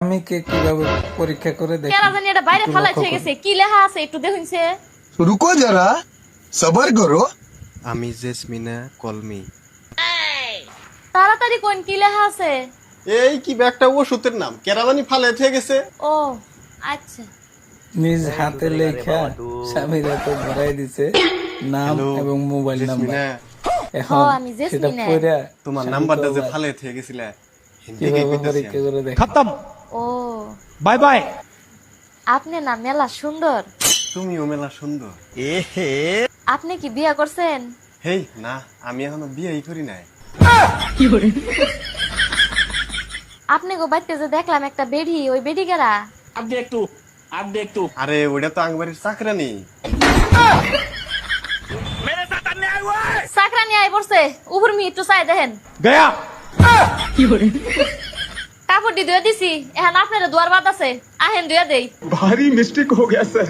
স্বামীকে কিভাবে পরীক্ষা করে দেখি কেন জানি এটা বাইরে ফালাই থেকে গেছে, কি লেখা আছে একটু দেখুনছে। रुको जरा सबर करो। আমি জেসমিনা কলমি। তাড়াতাড়ি কোন কি লেখা আছে। এই কি একটা ওষুধের নাম কেরাবানি ফালে থেকে গেছে। ও আচ্ছা, নিজ হাতে লেখা স্বামীর হাতে ধরাই দিছে নাম Hello, এবং মোবাইল নাম্বার। জেসমিনা, এখন আমি সেটা জেসমিনা। পড়া তোমার নাম্বারটা যে ফালে থেকে গেছিলে কিভাবে পরীক্ষা করে দেখি खत्म ও बाय बाय। আপনি না মেলা সুন্দর। তুমিও মেলা সুন্দর। আপনি কি বিয়ে করছেন? হেই না, আমি এখনো বিয়েই করি নাই। আপনি গো বাইতে যে দেখলাম একটা বেড়ি, ওই বেড়ি গেরা। আরে ওটা তো আংবাড়ির চাকরানি। চাকরানি আই পড়ছে, উপর মি একটু চাই দেখেন। गया কাপড় দিয়ে দিছি, এখন আপনার দুয়ার বাদ আছে, আহেন দুয়া দেই। भारी मिस्टेक हो गया सर।